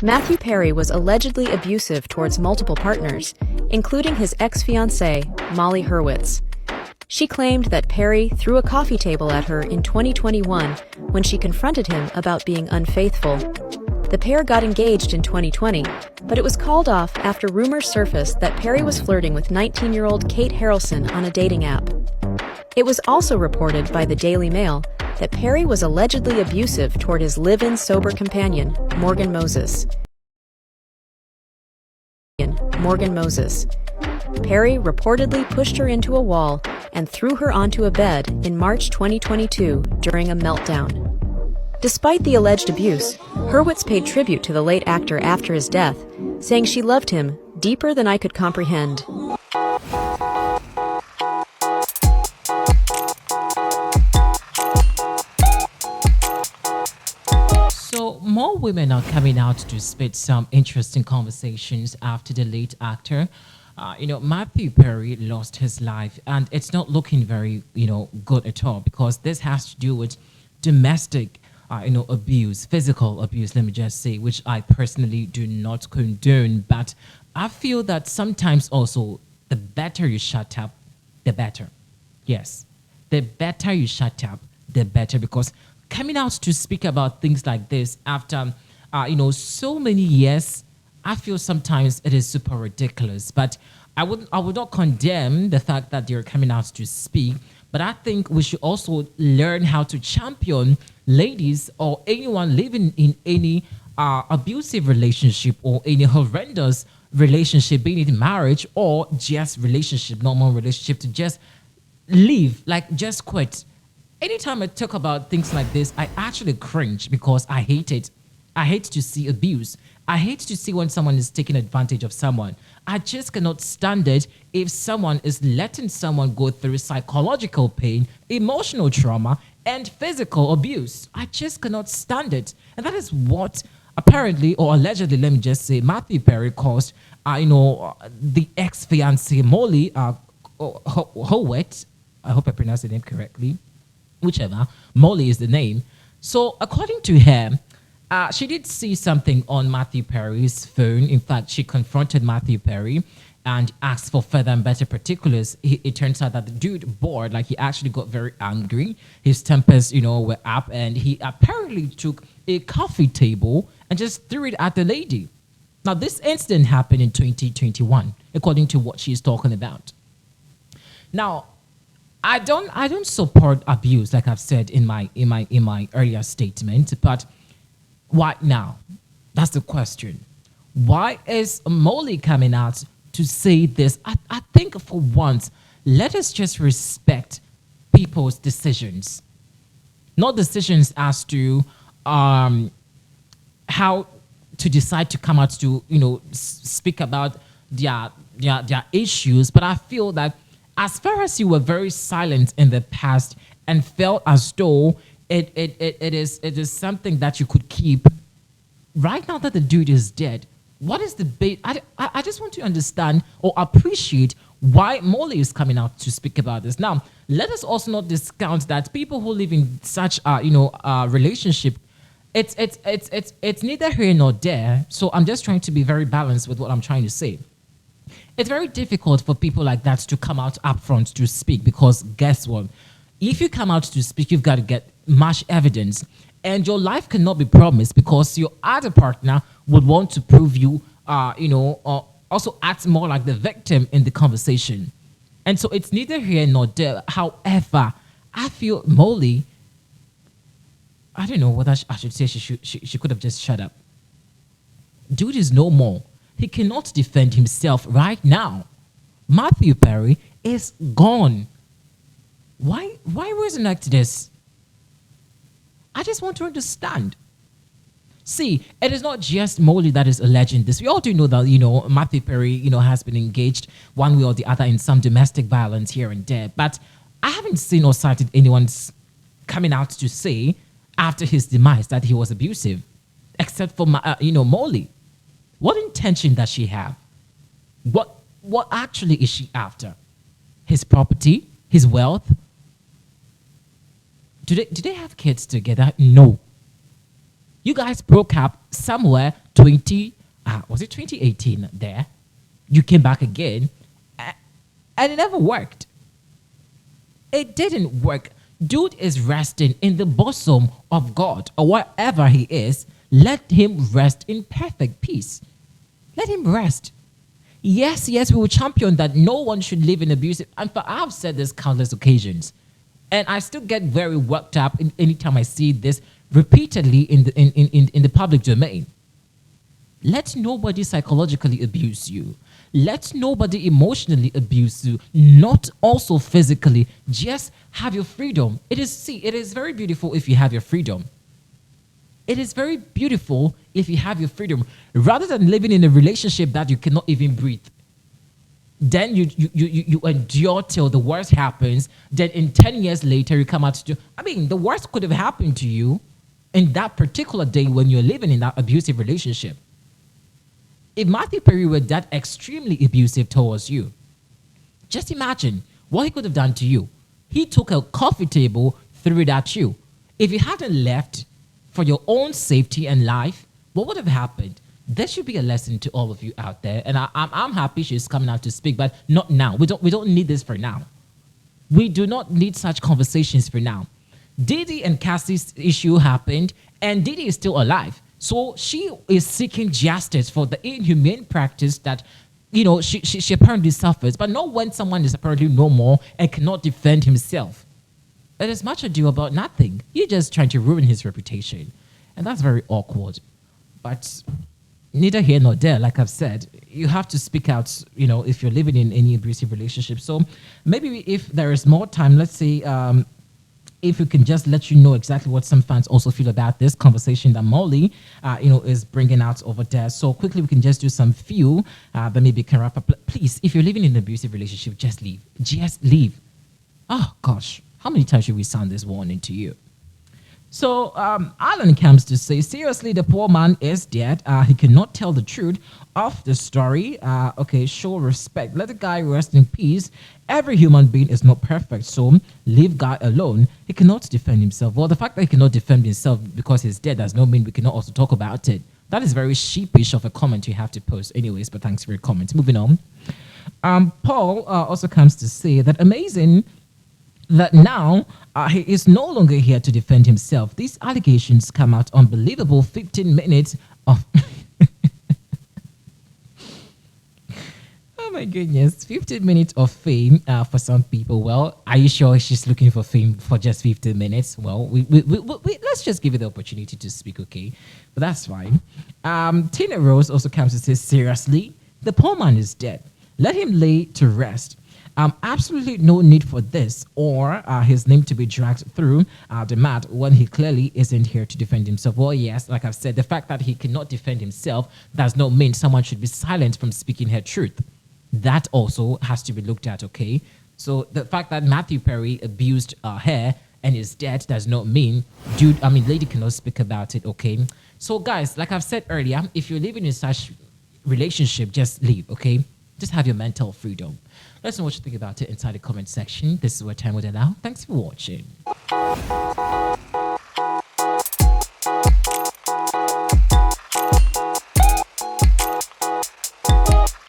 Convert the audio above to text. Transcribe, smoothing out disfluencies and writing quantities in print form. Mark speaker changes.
Speaker 1: Matthew Perry was allegedly abusive towards multiple partners, including his ex-fiancee, Molly Hurtwitz. She claimed that Perry threw a coffee table at her in 2021 when she confronted him about being unfaithful. The pair got engaged in 2020, but it was called off after rumors surfaced that Perry was flirting with 19-year-old Kate Harrelson on a dating app. It was also reported by the Daily Mail that Perry was allegedly abusive toward his live-in sober companion, Morgan Moses. Perry reportedly pushed her into a wall and threw her onto a bed in March 2022 during a meltdown. Despite the alleged abuse, Hurtwitz paid tribute to the late actor after his death, saying she loved him deeper than I could comprehend.
Speaker 2: So more women are coming out to spit some interesting conversations after the late actor. Matthew Perry lost his life, and it's not looking very, good at all, because this has to do with domestic abuse, physical abuse, let me just say, which I personally do not condone. But I feel that sometimes also the better you shut up, the better. Yes, the better you shut up, the better, because coming out to speak about things like this after, so many years, I feel sometimes it is super ridiculous. But I would not condemn the fact that they're coming out to speak. But I think we should also learn how to champion ladies or anyone living in any abusive relationship or any horrendous relationship, being it marriage or just relationship, normal relationship, to just leave, like just quit. Anytime I talk about things like this, I actually cringe because I hate it. I hate to see abuse. I hate to see when someone is taking advantage of someone. I just cannot stand it if someone is letting someone go through psychological pain, emotional trauma, and physical abuse. I just cannot stand it. And that is what apparently, or allegedly, let me just say, Matthew Perry caused, the ex-fiancee Molly Hurtwitz. I hope I pronounced the name correctly. Whichever, Molly is the name. So according to her, she did see something on Matthew Perry's phone. In fact, she confronted Matthew Perry and asked for further and better particulars. It turns out that the dude bored, like he actually got very angry. His tempers, were up, and he apparently took a coffee table and just threw it at the lady. Now, this incident happened in 2021, according to what she's talking about. Now, I don't support abuse, like I've said in my earlier statement, but why now? That's the question. Why is Molly coming out to say this? I think for once, let us just respect people's decisions. Not decisions as to how to decide to come out to, speak about their issues. But I feel that as far as you were very silent in the past and felt as though it is something that you could keep, right now that the dude is dead, what is the bait? I just want to understand or appreciate why Molly is coming out to speak about this. Now, let us also not discount that people who live in such relationship, it's neither here nor there. So I'm just trying to be very balanced with what I'm trying to say. It's very difficult for people like that to come out upfront to speak, because guess what? If you come out to speak, you've got to get much evidence, and your life cannot be promised because your other partner would want to prove you, or also act more like the victim in the conversation. And so it's neither here nor there. However, I feel Molly, I don't know whether I should say she could have just shut up. Dude is no more. He cannot defend himself right now. Matthew Perry is gone. Why resonate this? I just want to understand. See, it is not just Molly that is alleging this. We all do know that, Matthew Perry, has been engaged one way or the other in some domestic violence here and there. But I haven't seen or cited anyone coming out to say after his demise that he was abusive, except for, Molly. What intention does she have? What actually is she after? His property? His wealth? Do they have kids together? No. You guys broke up somewhere 2018 there. You came back again, and it never worked. It didn't work. Dude is resting in the bosom of God or wherever he is. Let him rest in perfect peace. Let him rest. Yes, we will champion that no one should live in abusive. And I've said this countless occasions, and I still get very worked up anytime I see this repeatedly in the public domain. Let nobody psychologically abuse you. Let nobody emotionally abuse you, not also physically. Just have your freedom. It is very beautiful if you have your freedom. It is very beautiful if you have your freedom, rather than living in a relationship that you cannot even breathe. Then you endure till the worst happens. Then in 10 years later, you come out to do. I mean, the worst could have happened to you in that particular day when you're living in that abusive relationship. If Matthew Perry were that extremely abusive towards you, just imagine what he could have done to you. He took a coffee table, threw it at you. If you hadn't left for your own safety and life, what would have happened? There should be a lesson to all of you out there. And I'm happy she's coming out to speak, but not now. We don't need this for now. We do not need such conversations for now. Diddy and Cassie's issue happened, and Diddy is still alive. So she is seeking justice for the inhumane practice that, she apparently suffers, but not when someone is apparently normal and cannot defend himself. It is much ado about nothing. You're just trying to ruin his reputation. And that's very awkward. But neither here nor there, like I've said, you have to speak out, if you're living in any abusive relationship. So maybe if there is more time, let's say, if we can just let you know exactly what some fans also feel about this conversation that Molly, is bringing out over there. So quickly, we can just do some few that maybe can wrap up. Please, if you're living in an abusive relationship, just leave. Just leave. Oh, gosh. How many times should we sound this warning to you? So Alan comes to say, seriously, the poor man is dead. He cannot tell the truth of the story. Okay, show respect. Let the guy rest in peace. Every human being is not perfect, so leave guy alone. He cannot defend himself. Well, the fact that he cannot defend himself because he's dead does not mean we cannot also talk about it. That is very sheepish of a comment you have to post. Anyways, but thanks for your comment. Moving on. Paul also comes to say that amazing that now he is no longer here to defend himself. These allegations come out unbelievable 15 minutes of... Oh my goodness, 15 minutes of fame for some people. Well, are you sure she's looking for fame for just 15 minutes? Well, we let's just give it the opportunity to speak, okay? But that's fine. Tina Rose also comes to say, seriously, the poor man is dead. Let him lay to rest. Absolutely no need for this or his name to be dragged through the mat when he clearly isn't here to defend himself. Well, yes, like I've said, the fact that he cannot defend himself does not mean someone should be silent from speaking her truth. That also has to be looked at, okay? So the fact that Matthew Perry abused her and is dead does not mean, lady cannot speak about it, okay? So guys, like I've said earlier, if you're living in such relationship, just leave, okay? Just have your mental freedom. Let us know what you think about it inside the comment section. This is what time would allow. Thanks for watching.